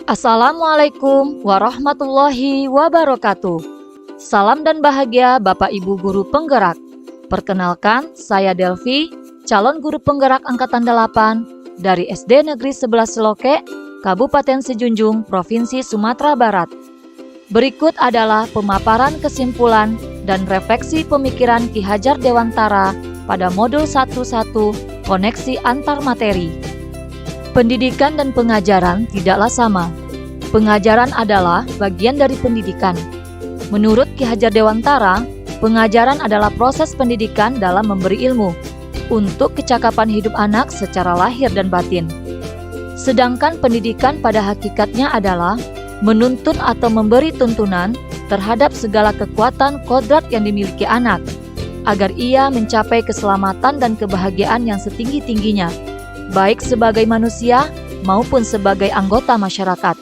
Assalamualaikum warahmatullahi wabarakatuh. Salam dan bahagia Bapak Ibu Guru Penggerak. Perkenalkan, saya Delvi, calon guru penggerak Angkatan 8 dari SD Negeri 11 Seloke, Kabupaten Sejunjung, Provinsi Sumatera Barat. Berikut adalah pemaparan kesimpulan dan refleksi pemikiran Ki Hajar Dewantara pada modul 11 koneksi antar materi. Pendidikan dan pengajaran tidaklah sama. Pengajaran adalah bagian dari pendidikan. Menurut Ki Hajar Dewantara, pengajaran adalah proses pendidikan dalam memberi ilmu untuk kecakapan hidup anak secara lahir dan batin. Sedangkan pendidikan pada hakikatnya adalah menuntun atau memberi tuntunan terhadap segala kekuatan kodrat yang dimiliki anak, agar ia mencapai keselamatan dan kebahagiaan yang setinggi-tingginya, baik sebagai manusia maupun sebagai anggota masyarakat.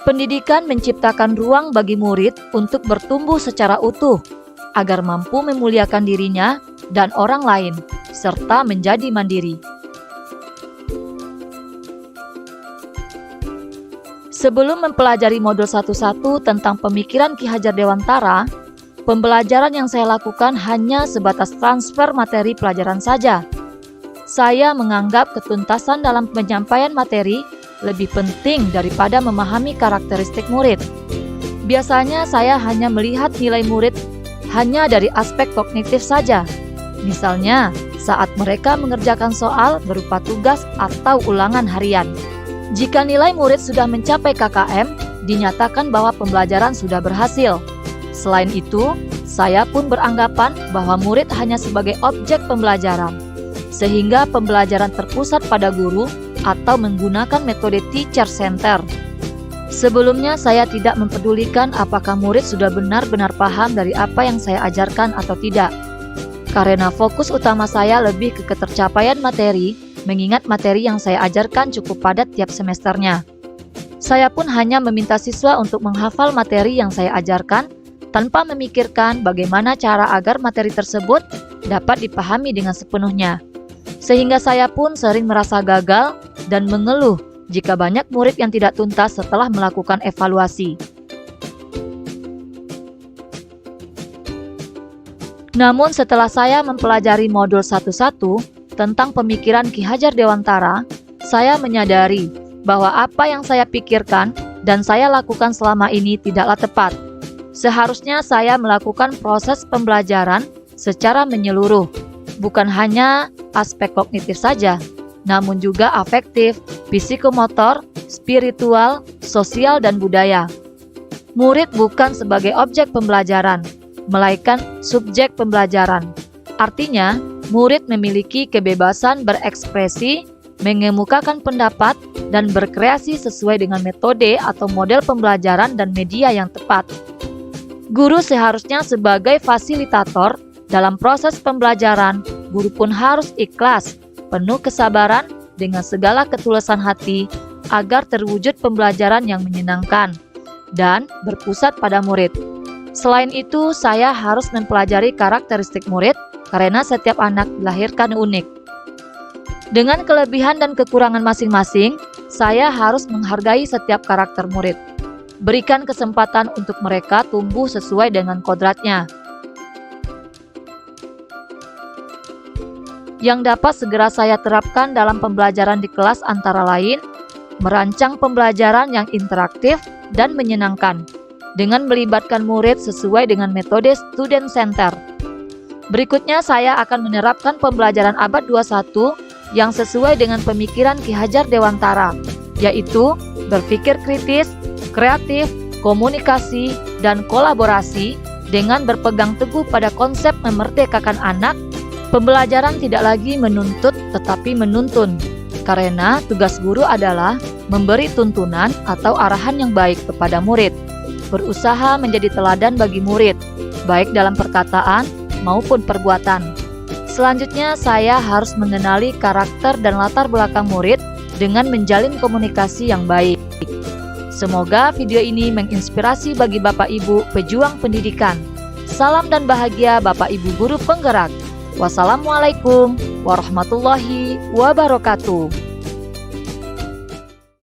Pendidikan menciptakan ruang bagi murid untuk bertumbuh secara utuh, agar mampu memuliakan dirinya dan orang lain, serta menjadi mandiri. Sebelum mempelajari modul 11 tentang pemikiran Ki Hajar Dewantara, pembelajaran yang saya lakukan hanya sebatas transfer materi pelajaran saja. Saya menganggap ketuntasan dalam penyampaian materi lebih penting daripada memahami karakteristik murid. Biasanya saya hanya melihat nilai murid hanya dari aspek kognitif saja. Misalnya, saat mereka mengerjakan soal berupa tugas atau ulangan harian. Jika nilai murid sudah mencapai KKM, dinyatakan bahwa pembelajaran sudah berhasil. Selain itu, saya pun beranggapan bahwa murid hanya sebagai objek pembelajaran, sehingga pembelajaran terpusat pada guru atau menggunakan metode teacher center. Sebelumnya saya tidak mempedulikan apakah murid sudah benar-benar paham dari apa yang saya ajarkan atau tidak, karena fokus utama saya lebih ke ketercapaian materi, mengingat materi yang saya ajarkan cukup padat tiap semesternya. Saya pun hanya meminta siswa untuk menghafal materi yang saya ajarkan tanpa memikirkan bagaimana cara agar materi tersebut dapat dipahami dengan sepenuhnya. Sehingga saya pun sering merasa gagal dan mengeluh jika banyak murid yang tidak tuntas setelah melakukan evaluasi. Namun setelah saya mempelajari modul 11 tentang pemikiran Ki Hajar Dewantara, saya menyadari bahwa apa yang saya pikirkan dan saya lakukan selama ini tidaklah tepat. Seharusnya saya melakukan proses pembelajaran secara menyeluruh, bukan hanya aspek kognitif saja, namun juga afektif, psikomotor, spiritual, sosial, dan budaya. Murid bukan sebagai objek pembelajaran, melainkan subjek pembelajaran. Artinya, murid memiliki kebebasan berekspresi, mengemukakan pendapat, dan berkreasi sesuai dengan metode atau model pembelajaran dan media yang tepat. Guru seharusnya sebagai fasilitator dalam proses pembelajaran. Guru pun harus ikhlas, penuh kesabaran, dengan segala ketulusan hati, agar terwujud pembelajaran yang menyenangkan dan berpusat pada murid. Selain itu, saya harus mempelajari karakteristik murid, karena setiap anak dilahirkan unik. Dengan kelebihan dan kekurangan masing-masing, saya harus menghargai setiap karakter murid. Berikan kesempatan untuk mereka tumbuh sesuai dengan kodratnya. Yang dapat segera saya terapkan dalam pembelajaran di kelas antara lain, merancang pembelajaran yang interaktif dan menyenangkan, dengan melibatkan murid sesuai dengan metode student center. Berikutnya saya akan menerapkan pembelajaran abad 21 yang sesuai dengan pemikiran Ki Hajar Dewantara, yaitu berpikir kritis, kreatif, komunikasi, dan kolaborasi dengan berpegang teguh pada konsep memerdekakan anak. Pembelajaran tidak lagi menuntut tetapi menuntun, karena tugas guru adalah memberi tuntunan atau arahan yang baik kepada murid, berusaha menjadi teladan bagi murid, baik dalam perkataan maupun perbuatan. Selanjutnya, saya harus mengenali karakter dan latar belakang murid dengan menjalin komunikasi yang baik. Semoga video ini menginspirasi bagi Bapak Ibu pejuang pendidikan. Salam dan bahagia Bapak Ibu Guru Penggerak. Wassalamualaikum warahmatullahi wabarakatuh.